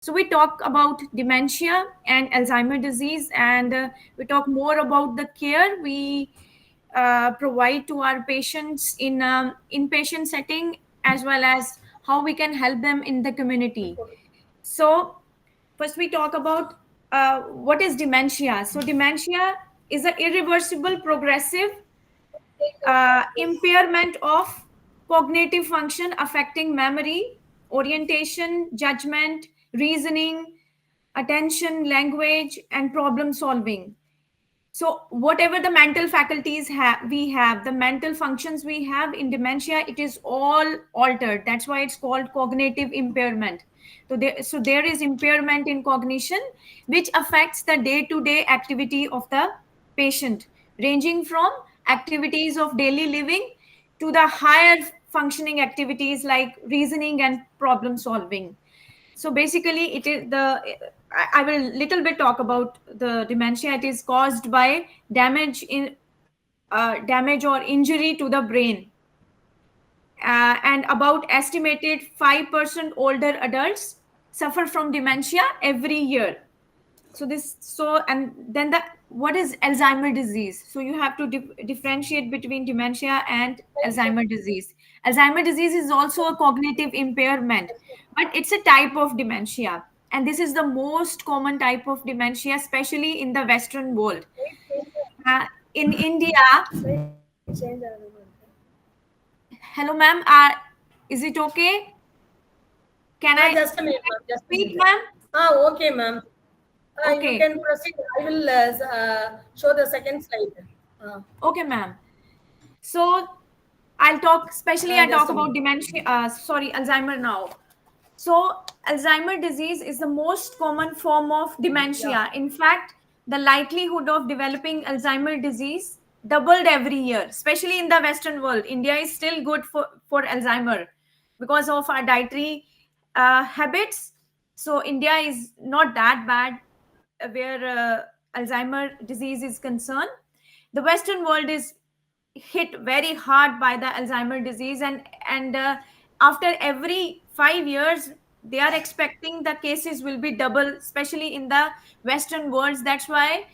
So we talk about dementia and Alzheimer disease, and we talk more about the care we provide to our patients in inpatient setting, as well as how we can help them in the community. So first we talk about what is dementia. So dementia is an irreversible progressive impairment of cognitive function affecting memory, orientation, judgment, reasoning, attention, language, and problem solving. So whatever the mental faculties we have, the mental functions we have in dementia, it is all altered. That's why it's called cognitive impairment. So there is impairment in cognition, which affects the day-to-day activity of the patient, ranging from activities of daily living to the higher functioning activities like reasoning and problem solving. So basically it is the I will little bit talk about the dementia. It is caused by damage or injury to the brain, and about estimated 5% older adults suffer from dementia every year. And then the what is Alzheimer disease? So you have to differentiate between dementia and Alzheimer disease. Alzheimer disease is also a cognitive impairment, but it's a type of dementia, and this is the most common type of dementia, especially in the Western world. In India, hello ma'am, is it okay? Can I Just a minute, ma'am. Just a speak, minute. ma'am? Okay, ma'am. You Okay, can proceed. I will show the second slide. Uh, okay ma'am. So I just talk a about minute. dementia, sorry, Alzheimer now. So, Alzheimer disease is the most common form of Yeah. dementia. In fact, the likelihood of developing Alzheimer disease doubled every year, especially in the Western world. India is still good for Alzheimer because of our dietary habits. So, India is not that bad where Alzheimer disease is concerned. The Western world is hit very hard by the Alzheimer disease, and after every 5 years they are expecting the cases will be double, especially in the Western worlds. That's why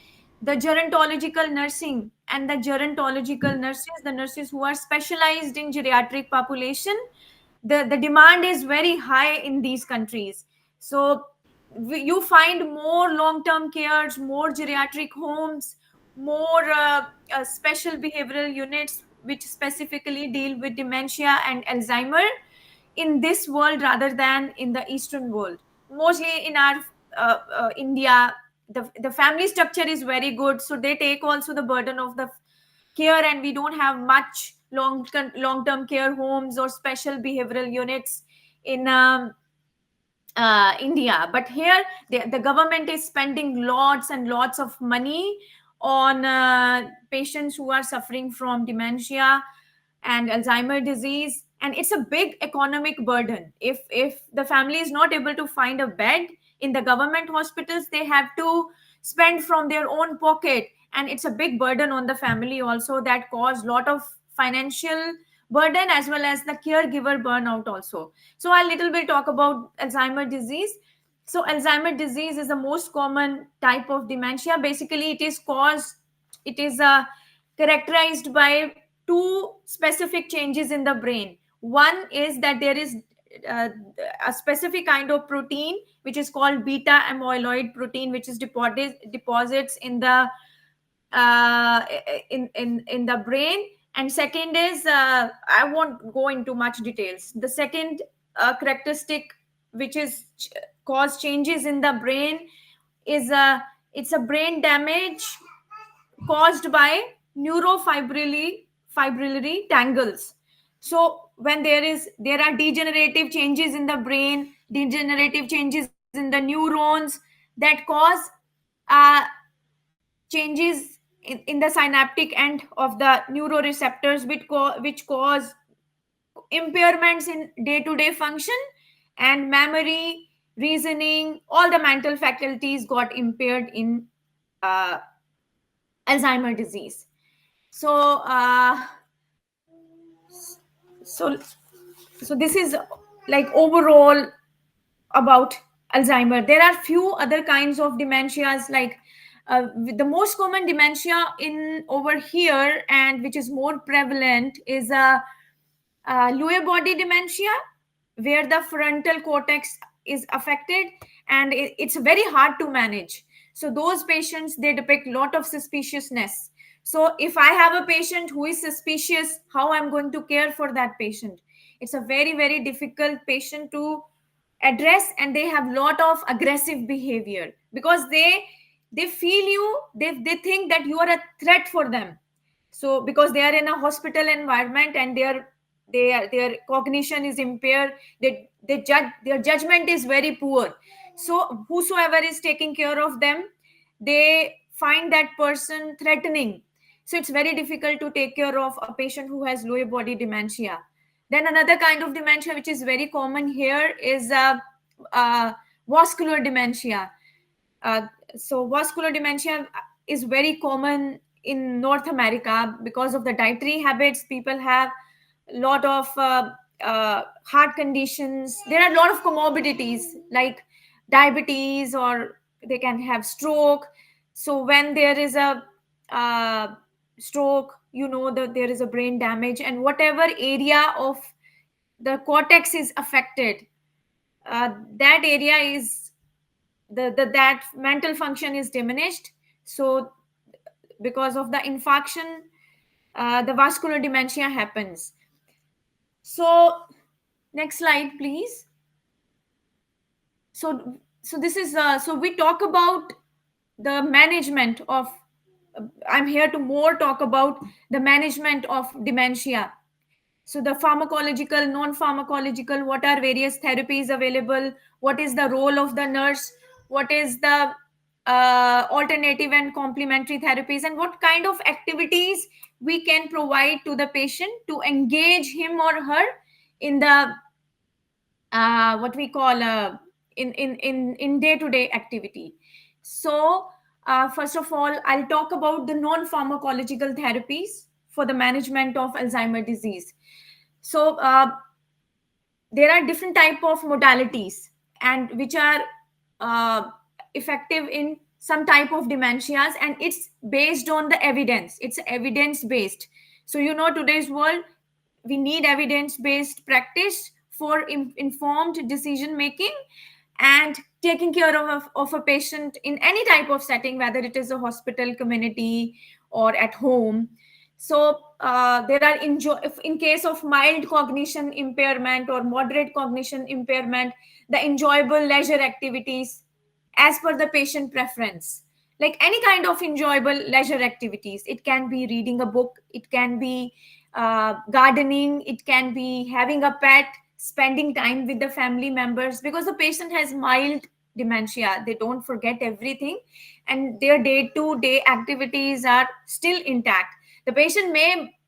the gerontological nursing and the gerontological nurses, the nurses who are specialized in geriatric population, the demand is very high in these countries. So you find more long term cares, more geriatric homes, more special behavioral units which specifically deal with dementia and Alzheimer in this world rather than in the Eastern world. Mostly in our India, the family structure is very good, so they take also the burden of the care, and we don't have much long term care homes or special behavioral units in India. But here, the government is spending lots and lots of money on patients who are suffering from dementia and Alzheimer disease, and it's a big economic burden. If the family is not able to find a bed in the government hospitals, they have to spend from their own pocket, and it's a big burden on the family also, that cause lot of financial burden as well as the caregiver burnout also. So I'll little bit talk about Alzheimer disease. So Alzheimer disease is the most common type of dementia. Basically, it is characterized by two specific changes in the brain. One is that there is uh, a specific kind of protein which is called beta amyloid protein, which is deposits in the in the brain. And second is, I won't go into much details. The second characteristic which is cause changes in the brain is it's a brain damage caused by neurofibrillary tangles. So when there are degenerative changes in the brain, degenerative changes in the neurons, that cause uh, changes in the synaptic end of the neuroreceptors, which cause impairments in day-to-day function and memory, reasoning. All the mental faculties got impaired in uh, Alzheimer disease. So, so, so this is like overall about Alzheimer. There are few other kinds of dementias, like the most common dementia in over here and which is more prevalent is Lewy body dementia, where the frontal cortex is affected, and it's very hard to manage. So those patients, they depict lot of suspiciousness. So if I have a patient who is suspicious, how I'm going to care for that patient? It's a very, very difficult patient to address, and they have lot of aggressive behavior because they feel you, they think that you are a threat for them. So because they are in a hospital environment and their cognition is impaired, they judge, their judgment is very poor. So whosoever is taking care of them, they find that person threatening. So it's very difficult to take care of a patient who has Lewy body dementia. Then another kind of dementia which is very common here is uh, vascular dementia. So vascular dementia is very common in North America because of the dietary habits. People have a lot of heart conditions. There are a lot of comorbidities like diabetes, or they can have stroke. So when there is a uh, stroke, you know that there is a brain damage, and whatever area of the cortex is affected, that area is that mental function is diminished. So because of the infarction, the vascular dementia happens. So next slide please. So this is so we talk about the management of I'm here to more talk about the management of dementia. So the pharmacological, non-pharmacological, what are various therapies available? What is the role of the nurse? What is the alternative and complementary therapies? And what kind of activities we can provide to the patient to engage him or her in the what we call in day-to-day activity. So first of all, I'll talk about the non-pharmacological therapies for the management of Alzheimer disease. So there are different type of modalities and which are uh, effective in some type of dementias, and it's based on the evidence. It's evidence based. So you know, today's world, we need evidence based practice for informed decision making and taking care of a patient in any type of setting, whether it is a hospital, community, or at home. So there are if in case of mild cognition impairment or moderate cognition impairment, the enjoyable leisure activities as per the patient preference, like any kind of enjoyable leisure activities. It can be reading a book, it can be gardening, it can be having a pet, spending time with the family members, because the patient has mild dementia, they don't forget everything, and their day to day activities are still intact. The patient may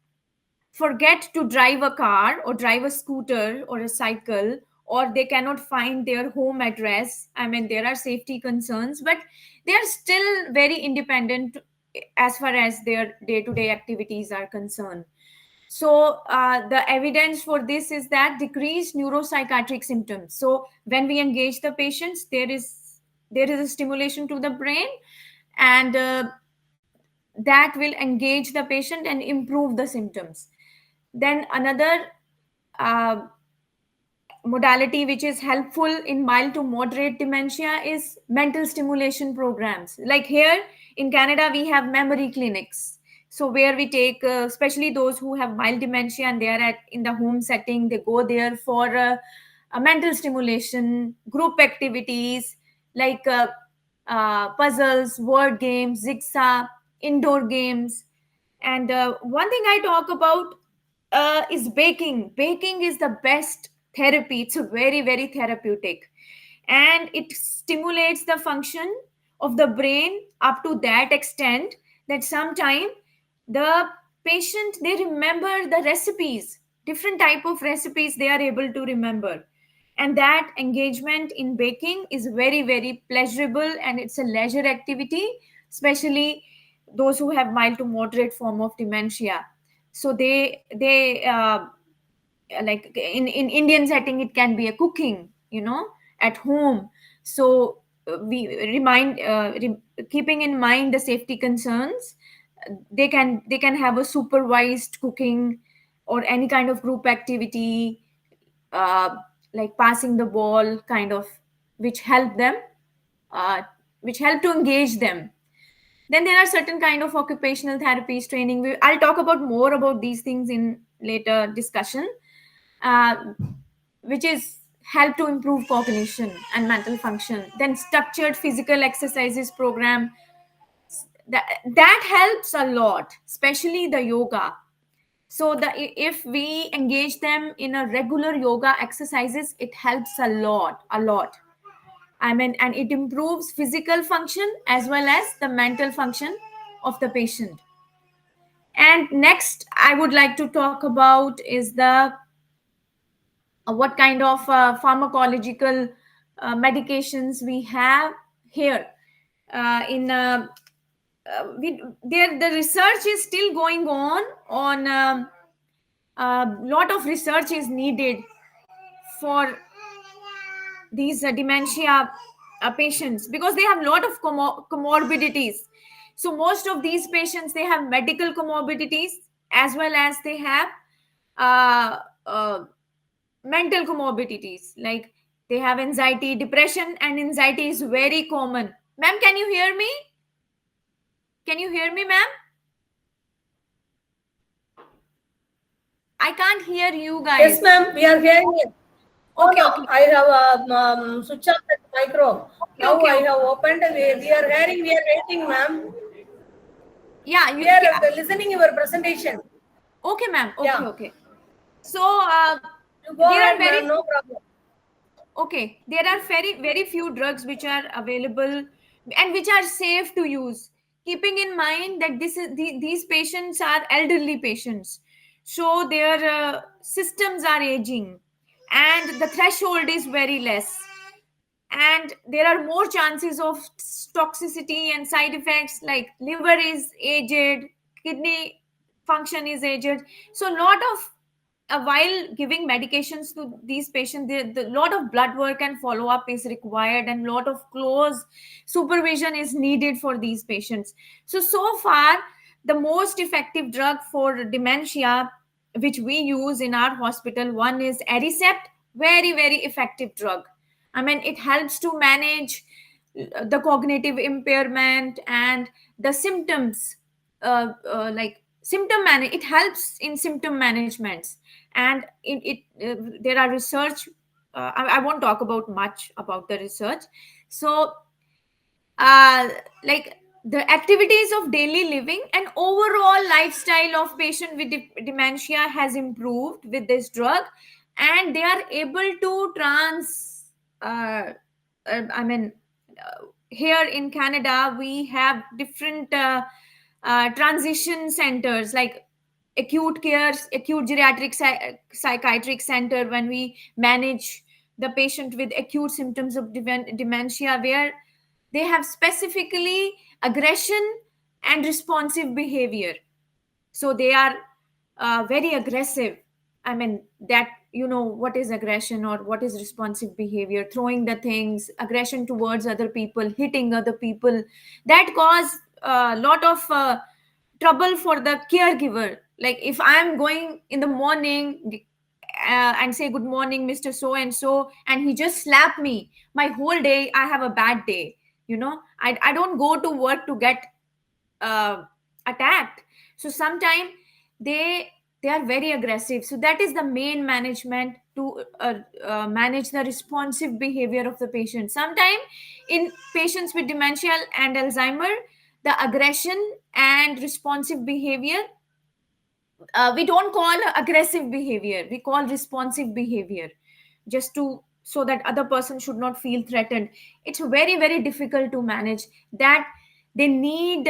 forget to drive a car or drive a scooter or a cycle, or they cannot find their home address. I mean, there are safety concerns, but they are still very independent as far as their day to day activities are concerned. So the evidence for this is that decreased neuropsychiatric symptoms. So when we engage the patients, there is a stimulation to the brain, and that will engage the patient and improve the symptoms. Then another uh, modality which is helpful in mild to moderate dementia is mental stimulation programs. Like here in Canada, we have memory clinics. So where we take, especially those who have mild dementia and they are in the home setting, they go there for a mental stimulation, group activities like puzzles, word games, jigsaw, indoor games. And one thing I talk about is baking. Baking is the best therapy. It's a very, very therapeutic. And it stimulates the function of the brain up to that extent that sometime the patient, they remember the recipes, different type of recipes they are able to remember. And that engagement in baking is very, very pleasurable, and it's a leisure activity, especially those who have mild to moderate form of dementia. So they like in Indian setting, it can be a cooking, at home. So we remind keeping in mind the safety concerns, they can have a supervised cooking or any kind of group activity, uh, like passing the ball kind of, which help them, uh, which help to engage them. Then there are certain kind of occupational therapies training. I'll talk about more about these things in later discussion, uh, which is help to improve cognition and mental function. Then structured physical exercises program, that helps a lot, especially the yoga. So if we engage them in a regular yoga exercises, it helps a lot, a lot. I mean, and it improves physical function as well as the mental function of the patient. And next, I would like to talk about is the what kind of pharmacological medications we have here in there the research is still going on lot of research is needed for these dementia patients, because they have a lot of comorbidities. So most of these patients, they have medical comorbidities as well as they have uh, uh, mental comorbidities, like they have anxiety, depression, and anxiety is very common. Ma'am, can you hear me? Can you hear me, ma'am? I can't hear you Yes, guys. ma'am, we are hearing it. Oh Okay, no, okay, I have switch off that micro. okay, Now okay, I okay. have opened. We are hearing. We are waiting, ma'am. Yeah, We are listening your presentation. okay, ma'am. Okay, Yeah, okay. So you go there are ahead, very ma'am. No problem. okay, there are very few drugs which are available and which are safe to use, keeping in mind that these patients are elderly patients, so their systems are aging and the threshold is very less, and there are more chances of toxicity and side effects, like liver is aged, kidney function is aged. So lot of while giving medications to these patients, the lot of blood work and follow up is required and lot of close supervision is needed for these patients. So far the most effective drug for dementia which we use in our hospital, one is Aricept. Very effective drug. I mean, it helps to manage the cognitive impairment and the symptoms, like it helps in symptom management. And there are research. I won't talk about much about the research. So, like the activities of daily living and overall lifestyle of patient with dementia has improved with this drug, and they are able to uh, I mean, here in Canada we have different transition centers, like acute care, acute geriatric psychiatric center, when we manage the patient with acute symptoms of dementia, where they have specifically aggression and responsive behavior. So they are very aggressive. I mean, that, what is aggression or what is responsive behavior, throwing the things, aggression towards other people, hitting other people, that cause a lot of trouble for the caregiver. Like if I'm going in the morning and say good morning, Mr. So and so, and he just slap me, my whole day I have a bad day. I don't go to work to get uh, attacked. So sometimes they they are very aggressive. So that is the main management to manage the responsive behavior of the patient. Sometimes in patients with dementia and Alzheimer, the aggression and responsive behavior, we don't call aggressive behavior, we call responsive behavior, just to so that other person should not feel threatened. It's very difficult to manage that. They need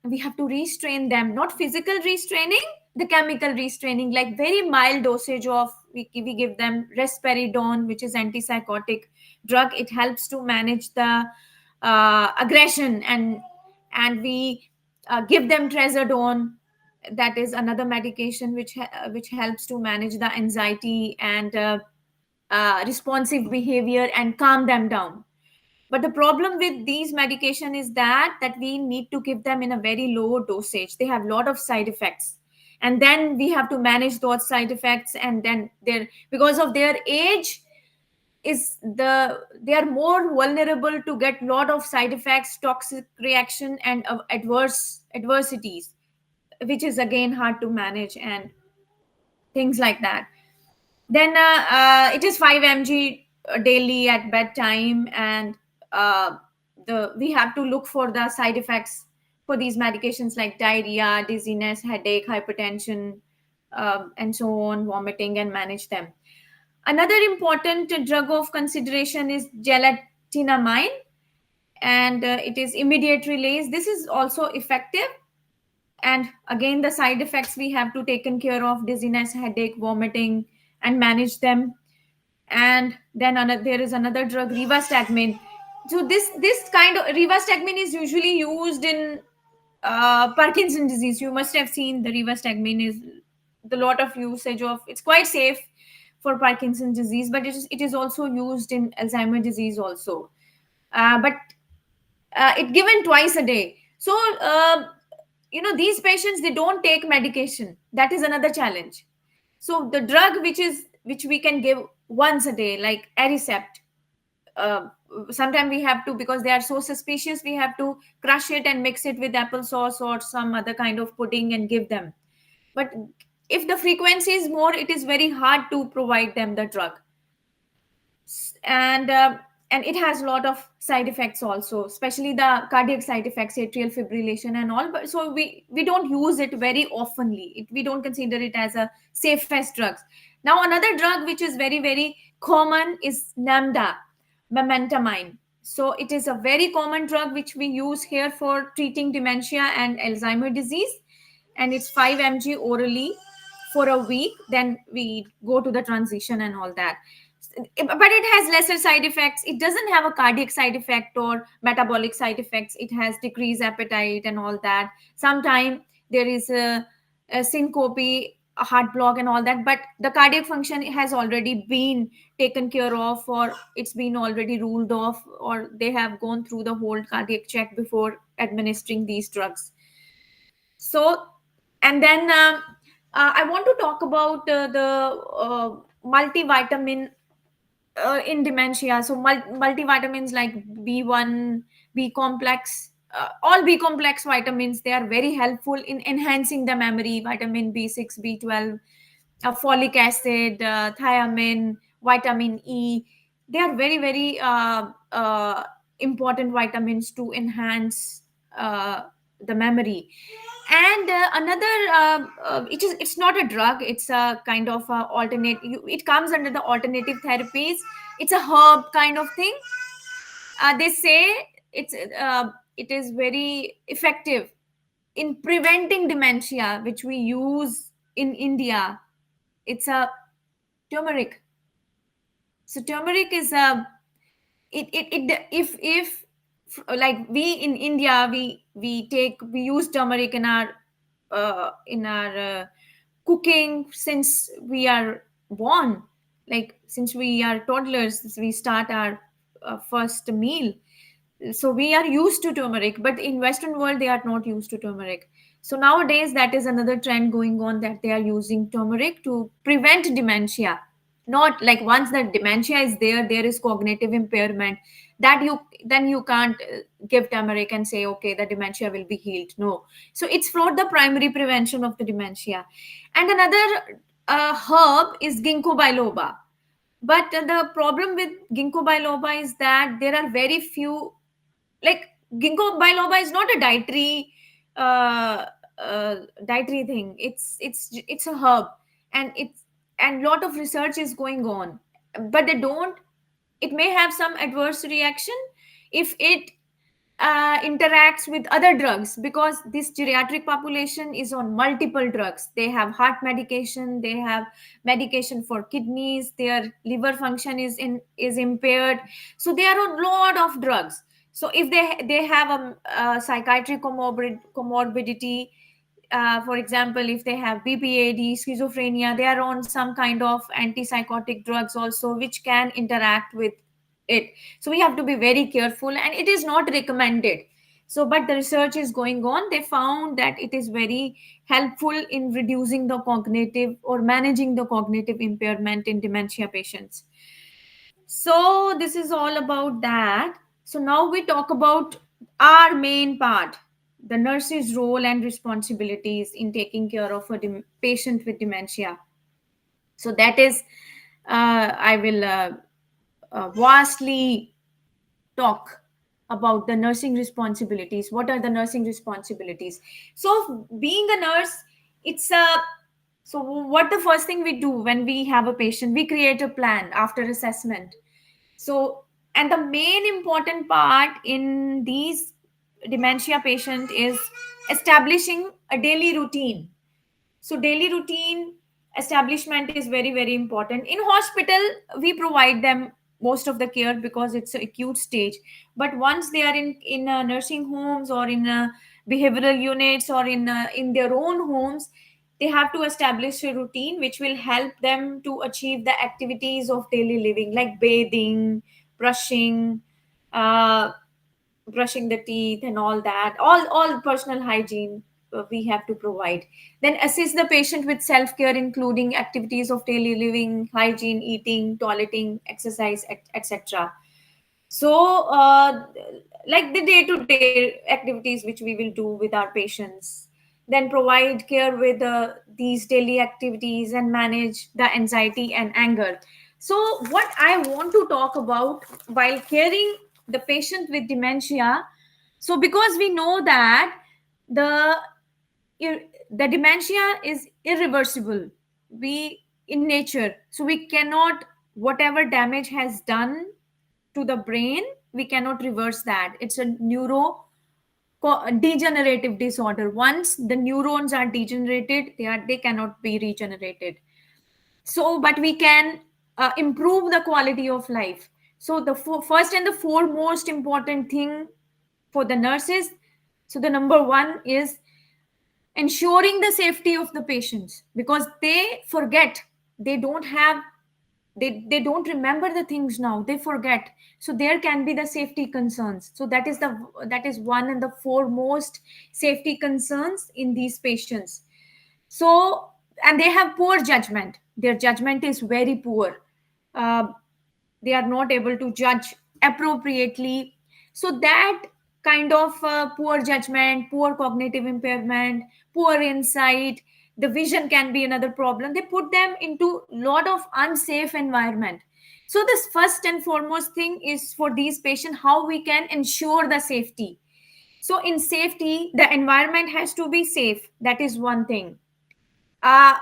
we have to restrain them, not physical restraining, the chemical restraining, like very mild dosage of, we give them risperidone, which is antipsychotic drug. It helps to manage the aggression, and we give them trazodone. That is another medication which helps to manage the anxiety and responsive behavior and calm them down. But the problem with these medication is that we need to give them in a very low dosage. They have a lot of side effects, and then we have to manage those side effects. And then they're, because of their age, they are more vulnerable to get lot of side effects, toxic reaction, and adversities, which is again hard to manage, and things like that. Then it is 5 mg daily at bedtime, and uh, the we have to look for the side effects for these medications like diarrhea, dizziness, headache, hypertension, and so on, vomiting, and manage them. Another important drug of consideration is gelatinamide, and it is immediate release. This is also effective, and again the side effects we have to taken care of: dizziness, headache, vomiting, and manage them. And then there is another drug, rivastigmine. So this kind of rivastigmine is usually used in Parkinson disease. You must have seen the rivastigmine is the lot of usage of. It's quite safe for Parkinson disease, but it is also used in Alzheimer disease also. But it given twice a day. So these patients, they don't take medication. That is another challenge. So the drug which we can give once a day, like Aricept, uh, sometimes we have to, because they are so suspicious, we have to crush it and mix it with applesauce or some other kind of pudding and give them. But if the frequency is more, it is very hard to provide them the drug. And it has a lot of side effects also, especially the cardiac side effects, atrial fibrillation and all. But so we don't use it very oftenly. We don't consider it as a safest drugs. Now another drug which is very very common is Namda, mementamine. So it is a very common drug which we use here for treating dementia and Alzheimer disease, and it's 5 mg orally for a week. Then we go to the transition and all that. But it has lesser side effects. It doesn't have a cardiac side effect or metabolic side effects. It has decreased appetite and all that. Sometimes there is a syncope, a heart block and all that, but the cardiac function has already been taken care of, or it's been already ruled off, or they have gone through the whole cardiac check before administering these drugs. So, and then I want to talk about the multivitamin in dementia. So multivitamins like B1, B complex, all B complex vitamins, they are very helpful in enhancing the memory. Vitamin B6, B12, folic acid, thiamine, vitamin E. They are very very important vitamins to enhance the memory. And another it's not a drug, it's a kind of alternate, it comes under the alternative therapies. It's a herb kind of thing. They say it's it is very effective in preventing dementia, which we use in India. It's a turmeric. So turmeric is a, if like we in India, we use turmeric in our cooking since we are born. Like since we are toddlers, we start our first meal. So we are used to turmeric, but in Western world they are not used to turmeric. So nowadays that is another trend going on, that they are using turmeric to prevent dementia. Not like once the dementia is there, there is cognitive impairment, that you then you can't give turmeric and say okay, the dementia will be healed. No. So it's for the primary prevention of the dementia. And another herb is ginkgo biloba. But the problem with ginkgo biloba is that there are very few, like ginkgo biloba is not a uh, dietary thing. It's a herb, and it's, and lot of research is going on, but they don't, it may have some adverse reaction if it interacts with other drugs, because this geriatric population is on multiple drugs. They have heart medication, they have medication for kidneys, their liver function is impaired. So they are on lot of drugs. So if they have a psychiatric comorbidity, for example, if they have BPAD, schizophrenia, they are on some kind of antipsychotic drugs also, which can interact with it. So we have to be very careful, and it is not recommended. So but the research is going on. They found that it is very helpful in reducing the cognitive or managing the cognitive impairment in dementia patients. So this is all about that. So now we talk about our main part, the nurse's role and responsibilities in taking care of a patient with dementia. So that is, I will vastly talk about the nursing responsibilities. What are the nursing responsibilities? So being a nurse, it's a, so what the first thing we do when we have a patient, we create a plan after assessment. So, and the main important part in these dementia patient is establishing a daily routine. So daily routine establishment is very very important. In hospital we provide them most of the care because it's an acute stage, but once they are in nursing homes or in behavioral units or in their own homes, they have to establish a routine which will help them to achieve the activities of daily living, like bathing, brushing, uh, brushing the teeth and all that, all personal hygiene we have to provide. Then assist the patient with self care, including activities of daily living, hygiene, eating, toileting, exercise, etc. So like the day to day activities which we will do with our patients. Then provide care with these daily activities and manage the anxiety and anger. So what I want to talk about while caring the patient with dementia, so because we know that the the dementia is irreversible, we in nature, so we cannot, whatever damage has done to the brain, we cannot reverse that. It's a degenerative disorder. Once the neurons are degenerated, they cannot be regenerated. So but we can improve the quality of life. So the first and the foremost important thing for the nurses, so the number one is ensuring the safety of the patients, because they forget, they don't have, they don't remember the things now, they forget. So there can be the safety concerns. So that is one and the foremost safety concerns in these patients. So and they have poor judgment, their judgment is very poor. uh, they are not able to judge appropriately. So that kind of poor judgment, poor cognitive impairment, poor insight, the vision can be another problem. They put them into lot of unsafe environment. So this first and foremost thing is for these patients, how we can ensure the safety. So in safety, the environment has to be safe, that is one thing. uh,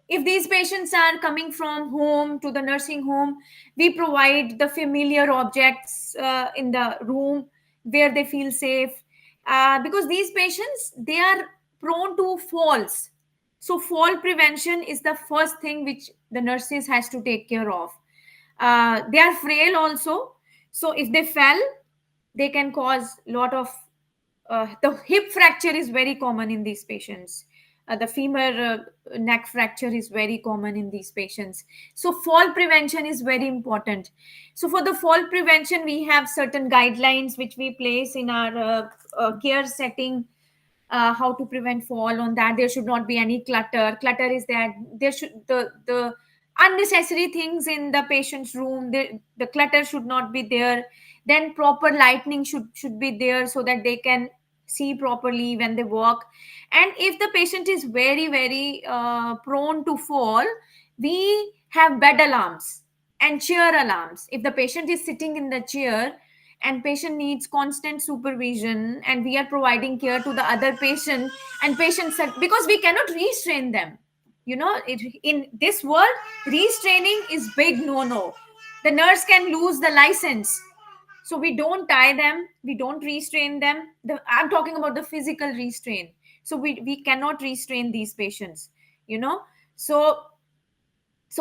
if these patients are coming from home to the nursing home, we provide the familiar objects in the room where they feel safe, because these patients, they are prone to falls. So fall prevention is the first thing which the nurses has to take care of. They are frail also, so if they fell, they can cause lot of the hip fracture is very common in these patients. The femur neck fracture is very common in these patients. So fall prevention is very important. So for the fall prevention, we have certain guidelines which we place in our care setting. How to prevent fall, on that there should not be any clutter is that there should the unnecessary things in the patient's room, the clutter should not be there. Then proper lighting should be there so that they can see properly when they walk. And if the patient is very very prone to fall, we have bed alarms and chair alarms. If the patient is sitting in the chair and patient needs constant supervision, and we are providing care to the other patient, and patients said, because we cannot restrain them, in this world, restraining is big no no. The nurse can lose the license. So we don't tie them, we don't restrain them. I'm talking about the physical restraint. So we cannot restrain these patients, you know so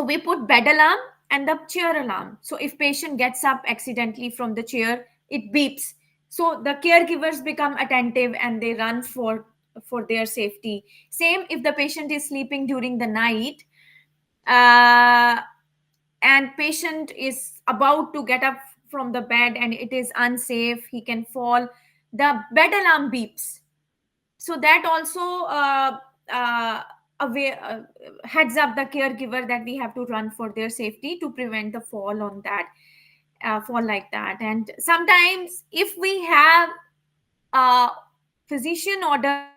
we put bed alarm and the chair alarm. So if patient gets up accidentally from the chair, it beeps. So the caregivers become attentive and they run for their safety. Same if the patient is sleeping during the night, uh, and patient is about to get up from the bed and it is unsafe, he can fall, the bed alarm beeps. So that also uh, aware, heads up the caregiver that we have to run for their safety to prevent the fall on that, fall like that. And sometimes if we have a physician order,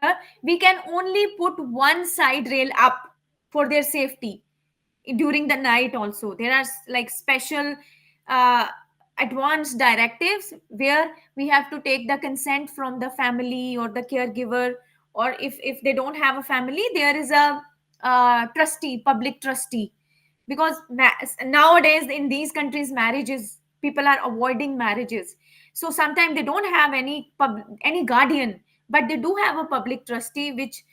we can only put one side rail up for their safety during the night. Also there are like special uh, advanced directives where we have to take the consent from the family or the caregiver, or if they don't have a family, there is a trustee, public trustee. Because nowadays in these countries marriages, people are avoiding marriages, so sometimes they don't have any guardian, but they do have a public trustee which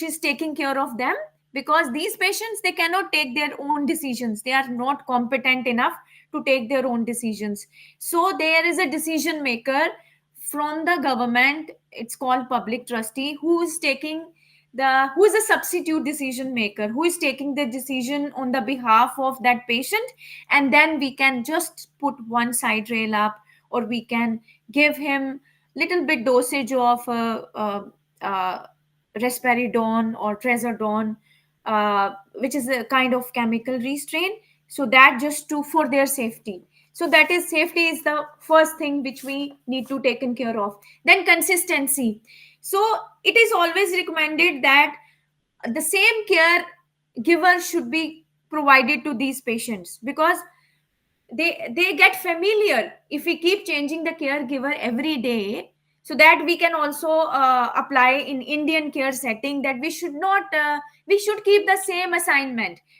is taking care of them, because these patients, they cannot take their own decisions, they are not competent enough to take their own decisions. So there is a decision maker from the government, it's called public trustee, who is taking the, who is a substitute decision maker, who is taking the decision on the behalf of that patient. And then we can just put one side rail up, or we can give him little bit dosage of risperidone or trazodone, which is a kind of chemical restraint, so that just to for their safety. So that is, safety is the first thing which we need to taken care of. Then consistency. So it is always recommended that the same care giver should be provided to these patients, because they get familiar if we keep changing the caregiver every day. So that we can also apply in Indian care setting, that we should not we should keep the same assignment.